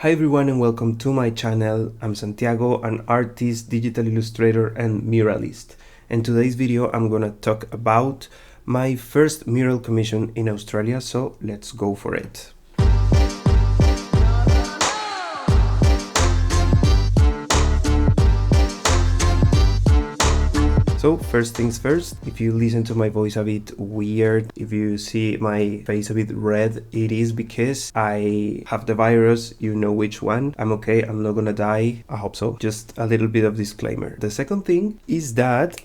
Hi everyone and welcome to my channel. I'm Santiago, an artist, digital illustrator and muralist. In today's video I'm gonna talk about my first mural commission in Australia, so let's go for it. So first things first, if you listen to my voice a bit weird, if you see my face a bit red, it is because I have the virus, you know which one. I'm okay, I'm not gonna die, I hope so. Just a little bit of disclaimer. The second thing is that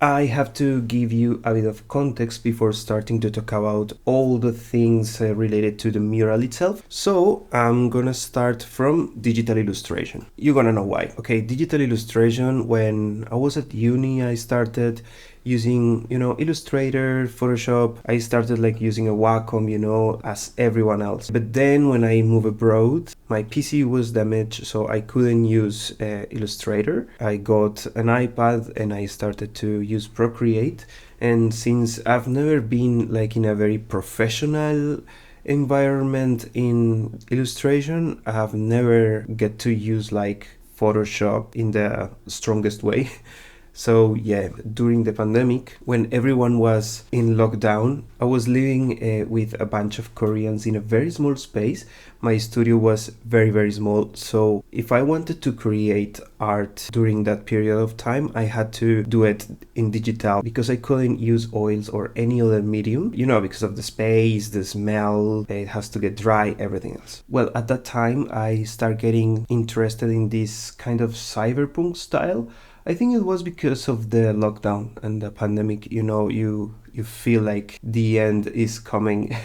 I have to give you a bit of context before starting to talk about all the things related to the mural itself. So I'm gonna start from digital illustration. You're gonna know why. Okay, digital illustration, when I was at uni, I started using, Illustrator, Photoshop. I started like using a Wacom, as everyone else. But then when I moved abroad, my PC was damaged, so I couldn't use Illustrator. I got an iPad and I started to use Procreate. And since I've never been like in a very professional environment in illustration, I have never get to use like Photoshop in the strongest way. So yeah, during the pandemic, when everyone was in lockdown, I was living with a bunch of Koreans in a very small space. My studio was very small, so if I wanted to create art during that period of time, I had to do it in digital because I couldn't use oils or any other medium, because of the space, the smell, it has to get dry, everything else. Well, at that time, I started getting interested in this kind of cyberpunk style. I think it was because of the lockdown and the pandemic, you feel like the end is coming.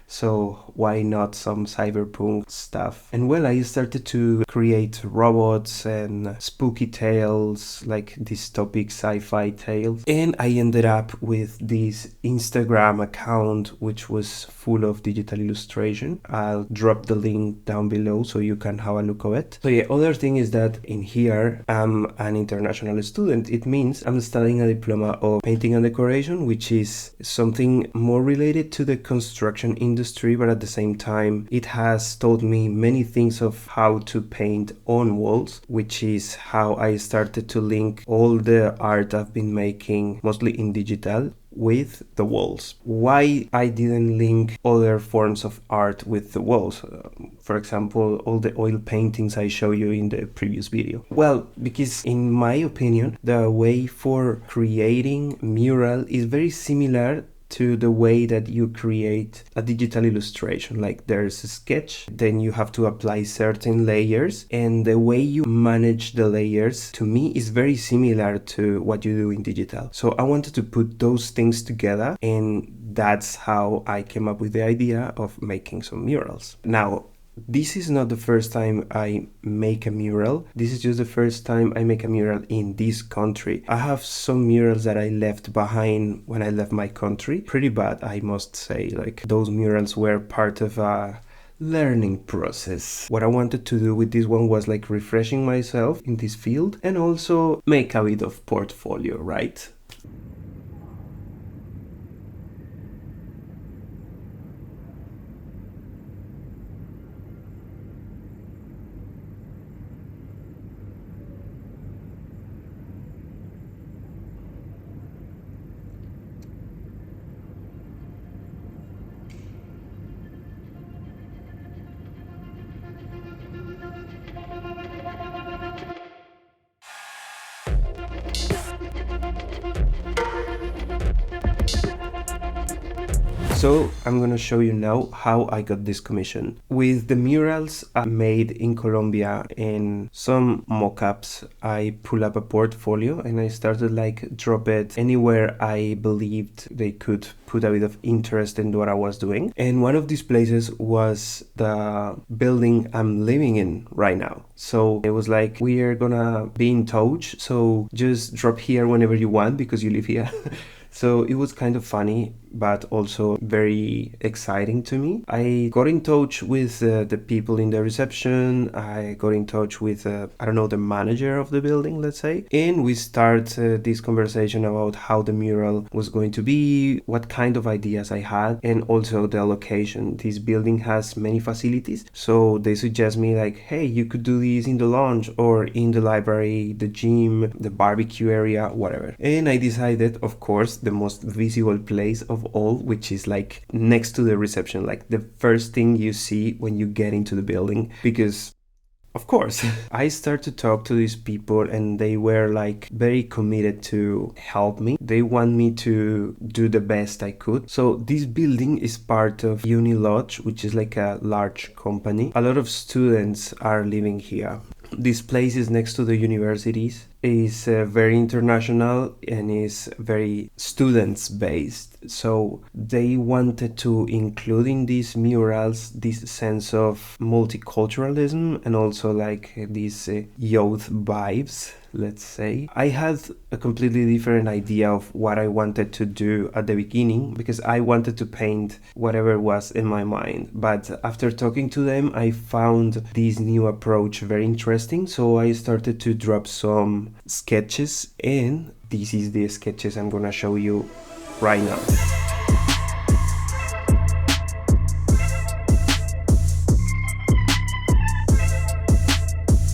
So why not some cyberpunk stuff? And well, I started to create robots and spooky tales, like dystopic sci-fi tales. And I ended up with this Instagram account, which was full of digital illustration. I'll drop the link down below so you can have a look at it. So yeah, other thing is that in here, I'm an international student. It means I'm studying a diploma of painting and decoration, which is something more related to the construction industry, but at the same time it has taught me many things of how to paint on walls, which is how I started to link all the art I've been making, mostly in digital, with the walls. Why I didn't link other forms of art with the walls? For example, all the oil paintings I show you in the previous video. Well, because in my opinion, the way for creating mural is very similar to the way that you create a digital illustration. Like there's a sketch, then you have to apply certain layers, and the way you manage the layers to me is very similar to what you do in digital. So I wanted to put those things together, and that's how I came up with the idea of making some murals. Now, this is not the first time I make a mural. This is just the first time I make a mural in this country. I have some murals that I left behind when I left my country. Pretty bad, I must say. Like, those murals were part of a learning process. What I wanted to do with this one was like refreshing myself in this field and also make a bit of portfolio, right? So I'm gonna show you now how I got this commission. With the murals I made in Colombia and some mock-ups, I pull up a portfolio and I started like drop it anywhere I believed they could put a bit of interest in what I was doing. And one of these places was the building I'm living in right now. So it was like, we are gonna be in touch, so just drop here whenever you want because you live here. So it was kind of funny but also very exciting to me. I got in touch with the people in the reception. I got in touch with, I don't know, the manager of the building, let's say, and we start this conversation about how the mural was going to be, what kind of ideas I had, and also the location. This building has many facilities, so they suggest me like, hey, you could do this in the lounge or in the library, the gym, the barbecue area, whatever. And I decided, of course, the most visible place of all, which is like next to the reception, like the first thing you see when you get into the building, because of course, I started to talk to these people and they were like very committed to help me. They want me to do the best I could. So this building is part of Unilodge, which is like a large company. A lot of students are living here. This place is next to the universities, is very international and is very students based. So they wanted to include in these murals this sense of multiculturalism and also like these youth vibes, let's say. I had a completely different idea of what I wanted to do at the beginning because I wanted to paint whatever was in my mind. But after talking to them, I found this new approach very interesting. So I started to drop some sketches, and this is the sketches I'm gonna show you right now.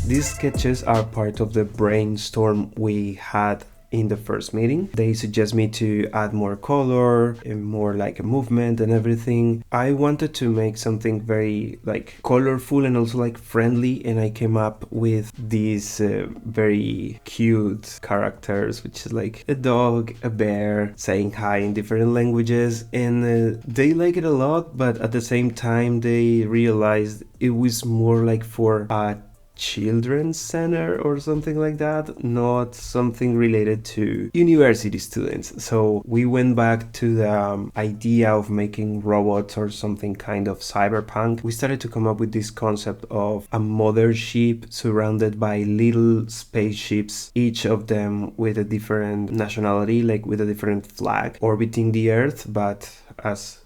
These sketches are part of the brainstorm we had in the first meeting. They suggest me to add more color and more like a movement and everything. I wanted to make something very like colorful and also like friendly, and I came up with these very cute characters, which is like a dog, a bear saying hi in different languages, and they like it a lot, but at the same time they realized it was more like for a children's center or something like that, not something related to university students. So we went back to the idea of making robots or something kind of cyberpunk. We started to come up with this concept of a mothership surrounded by little spaceships, each of them with a different nationality, like with a different flag orbiting the Earth, but as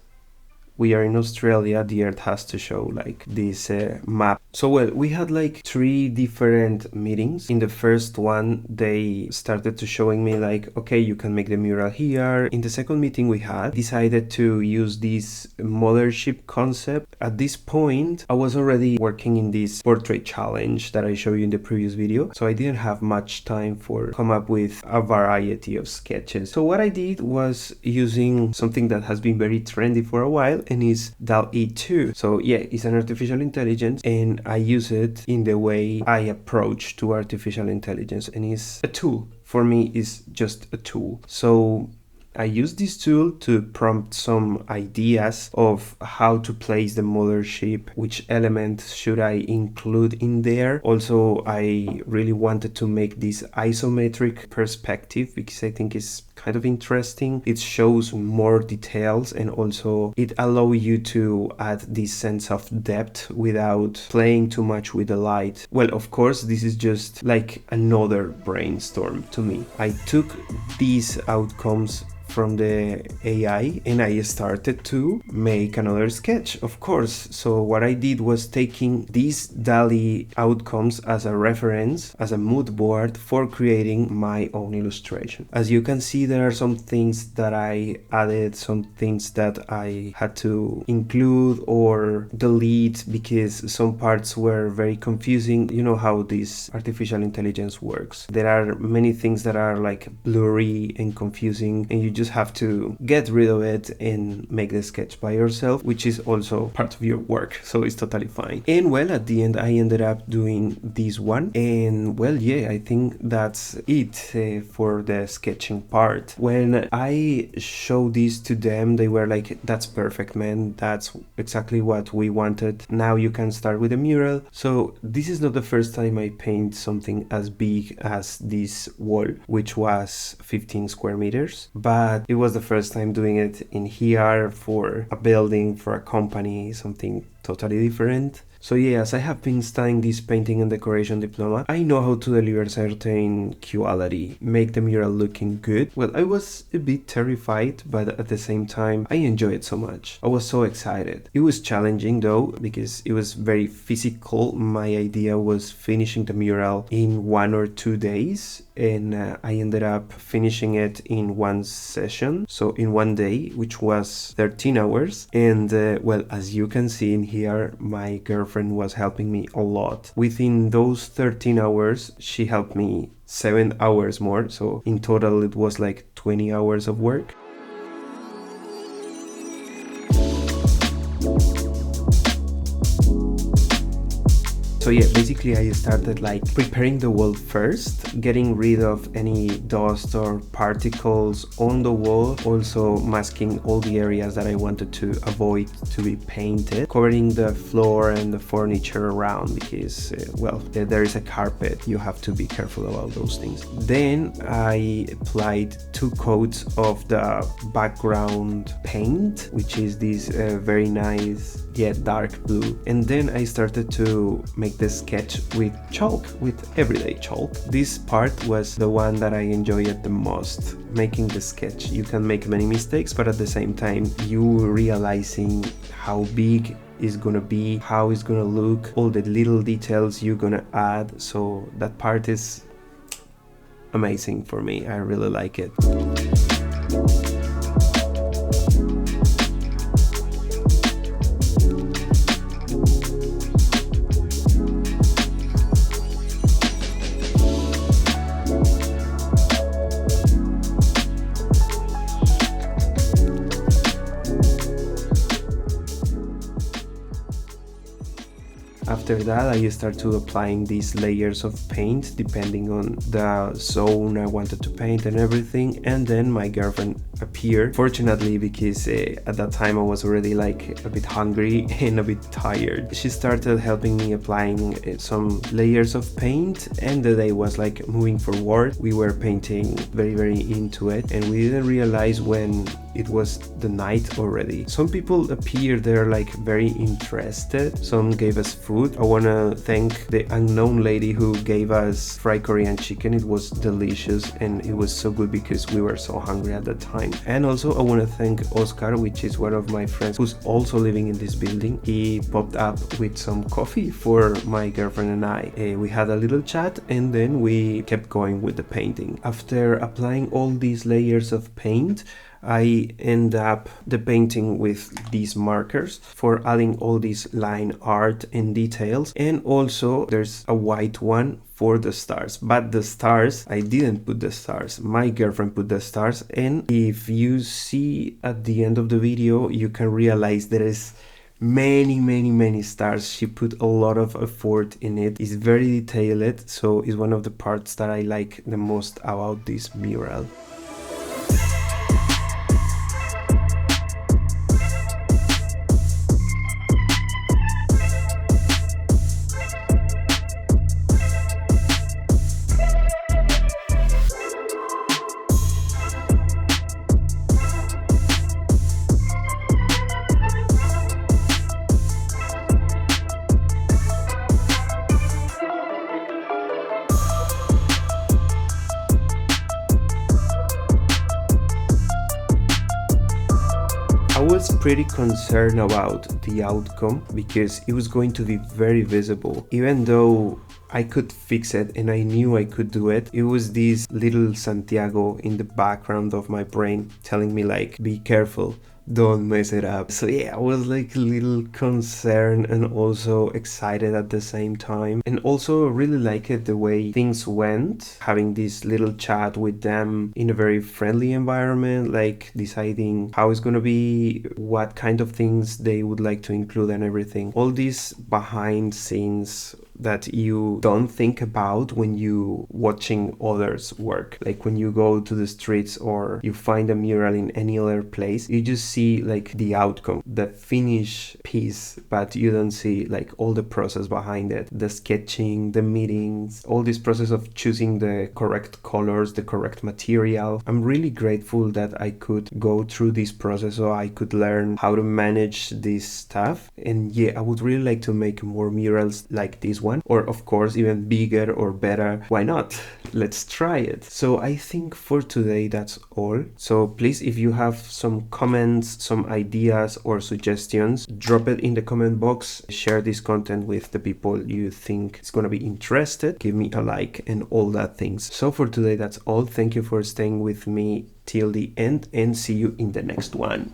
we are in Australia, the Earth has to show like this map. So well, we had like 3 different meetings. In the first one, they started to showing me like, okay, you can make the mural here. In the second meeting we had, decided to use this mothership concept. At this point, I was already working in this portrait challenge that I showed you in the previous video. So I didn't have much time for come up with a variety of sketches. So what I did was using something that has been very trendy for a while, and is Dall-E 2. So yeah, it's an artificial intelligence, and I use it in the way I approach to artificial intelligence, and it's a tool. For me, it's just a tool. So I use this tool to prompt some ideas of how to place the mothership, which element should I include in there. Also, I really wanted to make this isometric perspective because I think it's kind of interesting. It shows more details and also it allows you to add this sense of depth without playing too much with the light. Well, of course, this is just like another brainstorm to me. I took these outcomes from the AI and I started to make another sketch, of course. So what I did was taking these Dall-E outcomes as a reference, as a mood board for creating my own illustration. As you can see, there are some things that I added, some things that I had to include or delete because some parts were very confusing. You know how this artificial intelligence works. There are many things that are like blurry and confusing, and you just have to get rid of it and make the sketch by yourself, which is also part of your work, so it's totally fine. And well, at the end I ended up doing this one, and well, yeah, I think that's it for the sketching part. When I showed this to them, they were like, that's perfect, man, that's exactly what we wanted. Now you can start with a mural. So this is not the first time I paint something as big as this wall, which was 15 square meters, but it was the first time doing it in here for a building, for a company, something totally different. So yeah, as I have been studying this painting and decoration diploma, I know how to deliver certain quality, make the mural looking good. Well, I was a bit terrified, but at the same time, I enjoyed it so much. I was so excited. It was challenging though, because it was very physical. My idea was finishing the mural in 1 or 2 days, and I ended up finishing it in one session, so in one day, which was 13 hours. And well, as you can see in here, my girlfriend was helping me a lot. Within those 13 hours, she helped me 7 hours more, so in total it was like 20 hours of work. So yeah, basically I started like preparing the wall first, getting rid of any dust or particles on the wall, also masking all the areas that I wanted to avoid to be painted, covering the floor and the furniture around because, well, there is a carpet, you have to be careful about those things. Then I applied 2 coats of the background paint, which is this very nice yet dark blue, and then I started to make the sketch with chalk, with everyday chalk. This part was the one that I enjoyed the most, making the sketch. You can make many mistakes, but at the same time you realizing how big is gonna be, how it's gonna look, all the little details you're gonna add. So that part is amazing for me. I really like it. After that, I start to applying these layers of paint depending on the zone I wanted to paint and everything. And then my girlfriend appeared, fortunately, because at that time I was already like a bit hungry and a bit tired. She started helping me applying some layers of paint, and the day was like moving forward. We were painting very into it, and we didn't realize when it was the night already. Some people appeared there like very interested. Some gave us food. I wanna thank the unknown lady who gave us fried Korean chicken. It was delicious and it was so good because we were so hungry at the time. And also I wanna thank Oscar, which is one of my friends who's also living in this building. He popped up with some coffee for my girlfriend and I. We had a little chat and then we kept going with the painting. After applying all these layers of paint, I end up the painting with these markers for adding all this line art and details, and also there's a white one for the stars, but the stars, I didn't put the stars, my girlfriend put the stars. And if you see at the end of the video, you can realize there is many stars. She put a lot of effort in it. It's very detailed, so it's one of the parts that I like the most about this mural. I was pretty concerned about the outcome because it was going to be very visible. Even though I could fix it and I knew I could do it, it was this little Santiago in the background of my brain telling me like, be careful, don't mess it up. So yeah, I was like a little concerned and also excited at the same time, and also really liked it the way things went, having this little chat with them in a very friendly environment, like deciding how it's gonna be, what kind of things they would like to include and everything. All these behind scenes that you don't think about when you watching others work. Like when you go to the streets or you find a mural in any other place, you just see like the outcome, the finished piece, but you don't see like all the process behind it, the sketching, the meetings, all this process of choosing the correct colors, the correct material. I'm really grateful that I could go through this process so I could learn how to manage this stuff. And yeah, I would really like to make more murals like this one, or of course even bigger or better. Why not? Let's try it. So I think for today that's all. So please, if you have some comments, some ideas or suggestions, drop it in the comment box. Share this content with the people you think is gonna be interested. Give me a like and all that things. So for today that's all. Thank you for staying with me till the end and see you in the next one.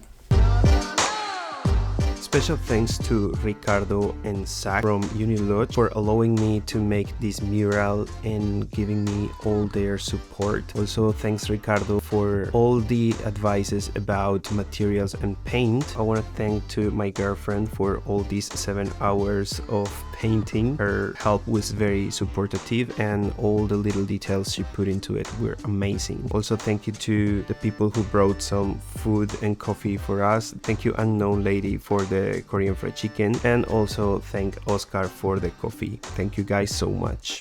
Special thanks to Ricardo and Zach from Unilodge for allowing me to make this mural and giving me all their support. Also, thanks Ricardo for all the advices about materials and paint. I want to thank to my girlfriend for all these 7 hours of painting. Her help was very supportive and all the little details she put into it were amazing. Also, thank you to the people who brought some food and coffee for us. Thank you Unknown Lady for the Korean fried chicken, and also thank Oscar for the coffee. Thank you guys so much.